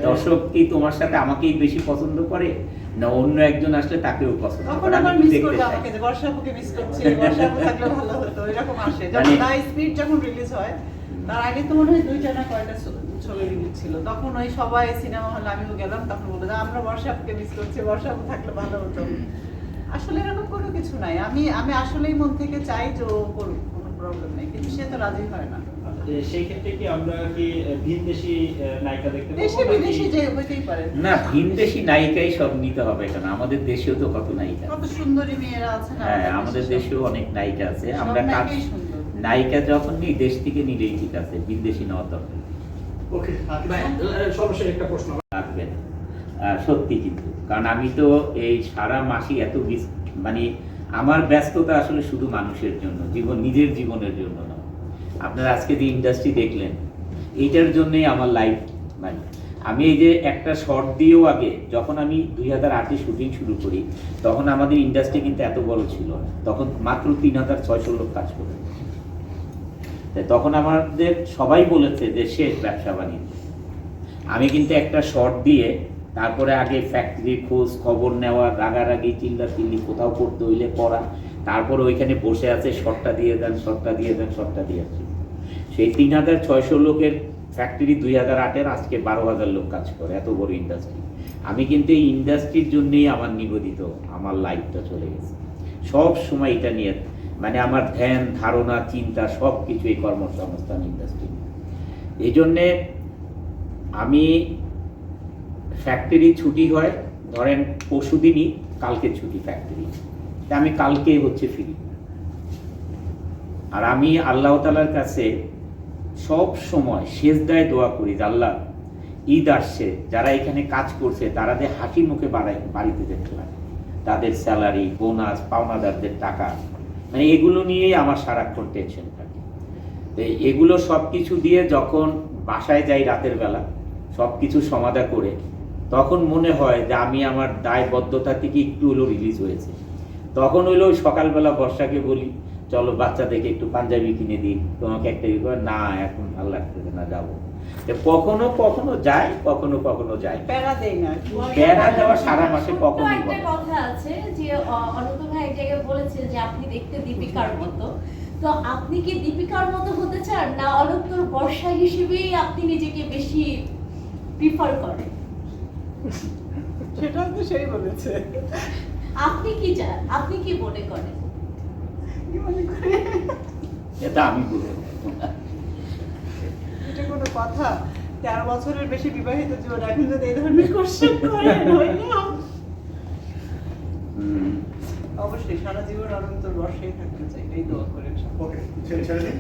দর্শক কি তোমার সাথে আমাকেই বেশি পছন্দ করে না অন্য একজন আসলে তাকেও পছন্দ তখন করে? আমার আমি মিস দেখতে করবে চাই। আমাকে যে বর্ষাপুকে মিস করছে, বর্ষাপু থাকলে ভালো হতো, এরকম আসে। যখন মানে- দাই স্পিড যখন রিলিজ হয়, তার আগে তো মনে হয় 2টা না কয়টা ছবি রিলিজ ছিল, তখন ওই সবাই সিনেমা হলে আমিও গেলাম, তখন বললো যে আমরা বর্ষাপুকে মিস করছি, বর্ষাপু থাকলে ভালো হতো। আসলে এরকম কোনো কিছু নাই, আমি আমি আসলেই মন থেকে চাই যে ও করুক, কোনো প্রবলেম নেই, কিন্তু সে তো রাজি হয় না। সেই ক্ষেত্রে কি আমরা কি ভিনদেশী নায়িকা দেখতে পাবো? দেশে বিদেশে যে হইতেই পারে। না ভিনদেশী নায়িকাই সব নিতে হবে কেন, আমাদের দেশেও তো কত নায়িকা কত সুন্দরী মেয়েরা আছে না হ্যাঁ আমাদের দেশেও অনেক নায়িকা আছে। সব আমরা কাজ নায়িকাই সুন্দর। নায়িকা যখন নিই দেশ থেকে নিলেই ঠিক আছে, বিদেশি নেওয়ার দরকার ওকে ভাই, সর্বশেষ একটা প্রশ্ন লাগবে না। সত্যি কিন্তু কারণ আমি তো এই সারা মাসই এত মানে আমার ব্যস্ততা আসলে শুধু মানুষের জন্য, নিজের জীবনের জন্য না। আপনারা আজকে যে ইন্ডাস্ট্রি দেখলেন এইটার জন্যই আমার লাইফ। মানে আমি এই যে একটা শর্ট দিয়েও আগে যখন আমি 2008-এ শুটিং শুরু করি তখন আমাদের ইন্ডাস্ট্রি কিন্তু এত বড় ছিল না, তখন মাত্র 3600 লোক কাজ করে। তখন আমাদের সবাই বলেছে যে শেষ ব্যবসা বাণিজ্য। আমি কিন্তু একটা শর্ট দিয়ে তারপরে আগে ফ্যাক্টরির খোঁজ খবর নেওয়া, রাগারাগি চিল্লাচিল্লি কোথাও করতে হইলে করা, তারপরে ওইখানে বসে আছে শর্টটা দিয়ে দেন, শর্টটা দিয়ে দেন, শর্টটা দিয়ে দেন। সেই 3600 লোকের ফ্যাক্টরি 2008-এর আজকে 12,000 লোক কাজ করে, এত বড় ইন্ডাস্ট্রি। আমি কিন্তু এই ইন্ডাস্ট্রির জন্যই আমার নিবেদিত আমার লাইফটা চলে গেছে সব সময় এটা নিয়ে, মানে আমার ধ্যান ধারণা চিন্তা সব কিছু এই কর্মসংস্থান ইন্ডাস্ট্রি। এই জন্যে আমি ফ্যাক্টরি ছুটি হয় ধরেন পরশুদিনই, কালকে ছুটি ফ্যাক্টরি, আমি কালকে হচ্ছে ফিরি। আর আমি আল্লাহ তাআলার কাছে সব সময় সেজদায় দোয়া করি যে আল্লাহ ঈদ আসছে, যারা এখানে কাজ করছে তারা যে হাসি মুখে বাড়িতে যেতে পারে, তাদের স্যালারি বোনাস পাওনাদারদের টাকা, মানে এগুলো নিয়েই আমার সারাক্ষণ টেনশন থাকে। তো এগুলো সব কিছু দিয়ে যখন বাসায় যাই রাতের বেলা সব কিছু সমাধা করে, তখন মনে হয় যে আমি আমার দায়বদ্ধতা থেকে একটু হলেও রিলিজ হয়েছে। তখন হইলো সকালবেলা বর্ষাকে বলি চলো বাচ্চাদেরকে একটু পাঞ্জাবি কিনে দিই, তোমাকে একটা না এখন ভালো লাগতেছে না, যাবো। কখনো কখনো যায়, কখনো কখনো যায়, প্যারা দেই না। প্যারা দেওয়া সারা মাসে কখনোই একটা বলে না। কথা আছে যে অনন্ত ভাই এক জায়গায় বলেছে যে আপনি দেখতে দীপিকার মতো, তো আপনি কি দীপিকার মতো হতে চান না অনন্তর বর্ষা হিসেবেই আপনি নিজেকে বেশি প্রিফার করেন? সেটা তো সেই বলেছে। আপনি কি চান, আপনি কি মনে করেন? কি মনে করে? এটা আমি বলবো এটা কোনো কথা? 13 বছরের বেশি বিবাহিত জীবন এখন যদি এই ধরনের কোশ্চেন করেন, অবশ্যই সারা জীবন অনন্ত বর্ষাই থাকতে চাই, এই দোয়া করেন। ওকে ছেড়ে দিন।